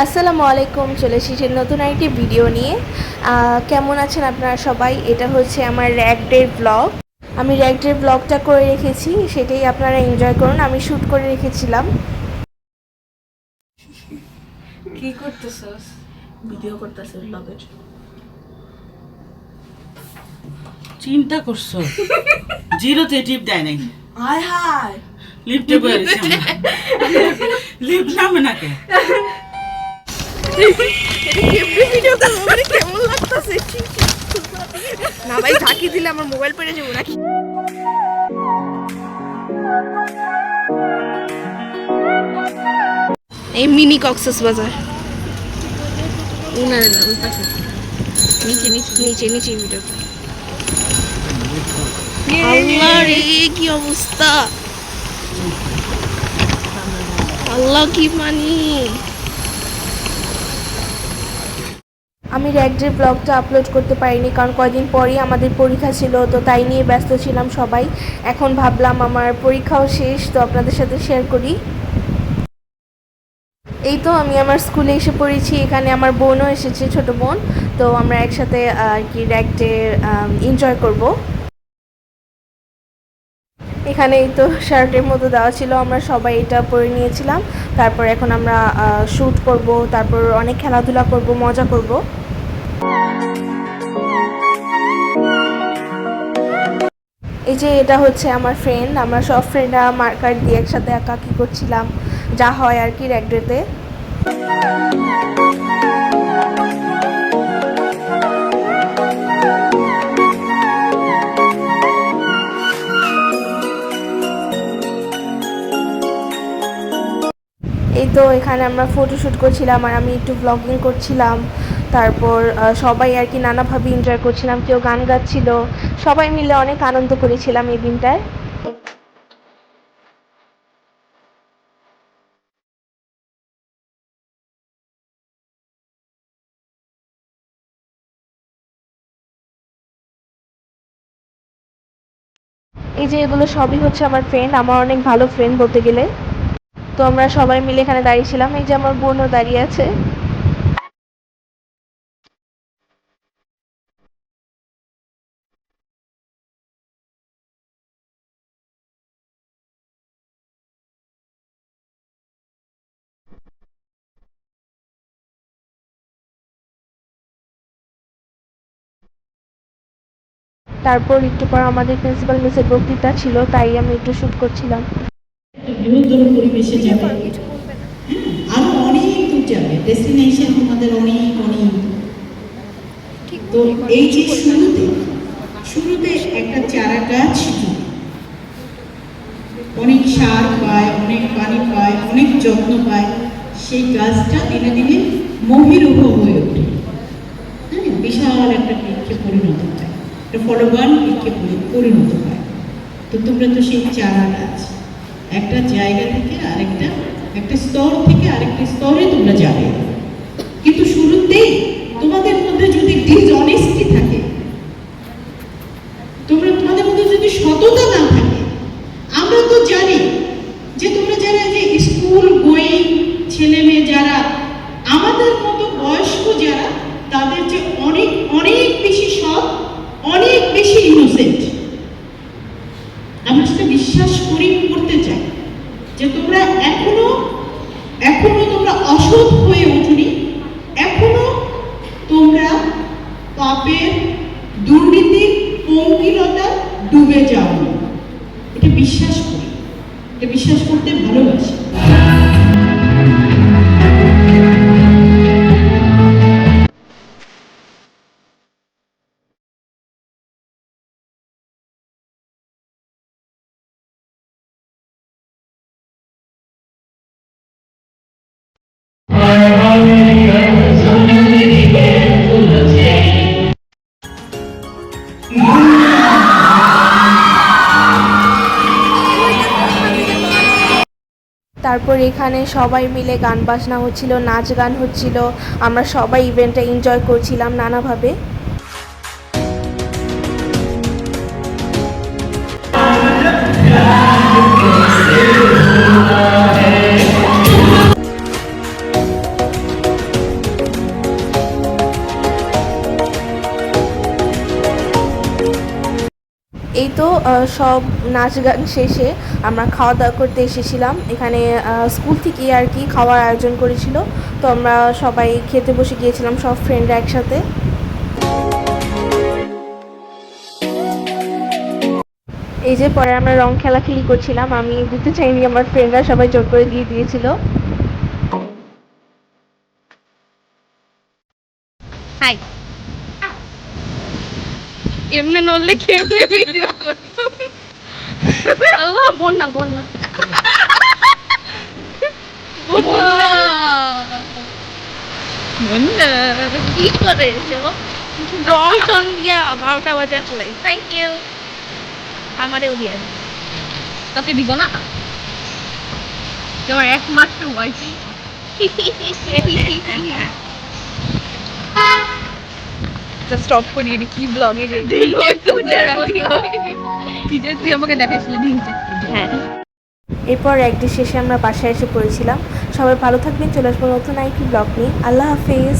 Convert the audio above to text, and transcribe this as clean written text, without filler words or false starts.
আসসালামু আলাইকুম, চলে এসেছি নতুন একটি ভিডিও নিয়ে। কেমন আছেন আপনারা সবাই? এটা হচ্ছে আমার র্যাগ ডের ব্লগ। আমি র্যাগ ডের ব্লগটা করে রেখেছি, সেটাই আপনারা এনজয় করুন। আমি শ্যুট করে রেখেছিলাম। কি করতেছস? ভিডিও করতেছে ব্লগের। চিন্তা করছো জিরোতে টিপ দেয় নাই। হায় হায়, লিফটে বয়ে রয়েছে লিফট নামে নাকি কেমন লাগতেছে না ভাই? ঝাঁকি দিলে আমার মোবাইল পড়ে যাবো নাকি? এই মিনি কক্সবাজার, নিচে নিচে নিচে নিচে ভিডিও। আল্লাহ রে, কি অবস্থা! আল্লাহ কি মানি। আমি র্যাগ ডের ব্লগটা আপলোড করতে পারিনি, কারণ কয়দিন পরই আমাদের পরীক্ষা ছিল, তো তাই নিয়ে ব্যস্ত ছিলাম সবাই। এখন ভাবলাম আমার পরীক্ষাও শেষ, তো আপনাদের সাথে শেয়ার করি। এই তো আমি আমার স্কুলে এসে পড়েছি। এখানে আমার বোনও এসেছে, ছোট বোন। তো আমরা একসাথে আর কি র্যাগ ডে এনজয় করব। এখানে এই তো শার্টের মতো দেওয়া ছিল, আমরা সবাই এটা পরে নিয়েছিলাম। তারপর এখন আমরা শ্যুট করব, তারপর অনেক খেলাধুলা করব, মজা করব। এই যে এটা হচ্ছে আমার ফ্রেন্ড, আমরা সব ফ্রেন্ডরা মার্কার দিয়ে একসাথে আঁকাআঁকি করছিলাম, যা হয় আর কি র্যাগ ডেতে। এই তো এখানে আমরা ফটোশ্যুট করছিলাম আর আমি একটু ব্লগিং করছিলাম। তারপর সবাই আর কি নানাভাবে এনজয় করছিলাম, কেউ গান গাচ্ছিল। সবাই মিলে অনেক আনন্দ করেছিলাম এই দিনটায়। এই যে এগুলো সবই হচ্ছে আমার ফ্রেন্ড, আমার অনেক ভালো ফ্রেন্ড বলতে গেলে। তো আমরা সবাই মিলে এখানে দাঁড়িয়েছিলাম। এই যে আমার বোনও দাঁড়িয়ে আছে। তারপর একটু পর আমাদের প্রিন্সিপাল মিসের বক্তৃতা ছিল, তাই আমি একটু শ্যুট করছিলাম। বৃহত্তর পরিবেশে যাবে, আরো অনেক দূর যাবে, ডেস্টিনেশন তোমাদের অনেক অনেক। তো এই যে শুরুতে একটা চারা গাছ অনেক সার পায়, অনেক পানি পায়, অনেক যত্ন পায়, সেই গাছটা দিনে দিনে মহিরুহ হয়ে ওঠে, হ্যাঁ, বিশাল একটা বৃক্ষে পরিণত হয়, একটা ফলবান বৃক্ষে পরিণত হয়। তো তোমরা তো সেই চারা গাছ, একটা জায়গা থেকে একটা স্তর থেকে আরেকটা স্তরে তোমরা যাবে। কিন্তু শুরুতেই তোমাদের মধ্যে যদি ডিসঅনেস্টি থাকে, তোমাদের মধ্যে যদি সততা না থাকে, আমরা তো জানি যে তোমরা যারা যে স্কুল গোয়িং ছেলে মেয়ে যারা আমাদের মতো বয়স্ক যারা, তাদের যে অনেক অনেক বেশি সৎ, অনেক বেশি ইনোসেন্ট। আমরা সেটা বিশ্বাস করতে চাই যে তোমরা এখনো তোমরা অসৎ হয়ে ওঠোনি, এখনো তোমরা পাপের, দুর্নীতির পঙ্কিলতা ডুবে যাও। এটা বিশ্বাস করি, এটা বিশ্বাস করতে ভালোবাসি। তারপর এখানে সবাই মিলে গান বাজনা হচ্ছিল, নাচ গান হচ্ছিল। আমরা সবাই ইভেন্টটা এনজয় করছিলাম নানাভাবে। এই তো সব নাচ গান শেষে আমরা খাওয়া দাওয়া করতে এসেছিলাম এখানে। স্কুল থেকে আর কি খাওয়ার আয়োজন করেছিল, তো আমরা সবাই খেতে বসে গিয়েছিলাম সব ফ্রেন্ডরা একসাথে। এই যে পরে আমরা রং খেলাখেলি করছিলাম, আমি দিতে চাইনি, আমার ফ্রেন্ডরা সবাই জোর করে দিয়ে দিয়েছিল। হাই এমনি নড়লে কেমনে ভিডিও করবো? আল্লাহ বন্যা বন্যা বন্যা কি করেছো? রং টং দিয়া 12টা বাজে চলে। Thank you. আমারেও দিয়ে তোকে দিব না, তোমার একমাত্র ওয়াইফি। স্টপ করিয়ে কি ব্লগে তুই আমাকে দেখাইছিলি দিনটা। হ্যাঁ, এরপর একদিন শেষে আমরা বাসায় এসে পড়েছিলাম। সবাই ভালো থাকবেন, চলে আসবো নতুন আরেকটি ব্লগ নিয়ে। আল্লাহ হাফেজ।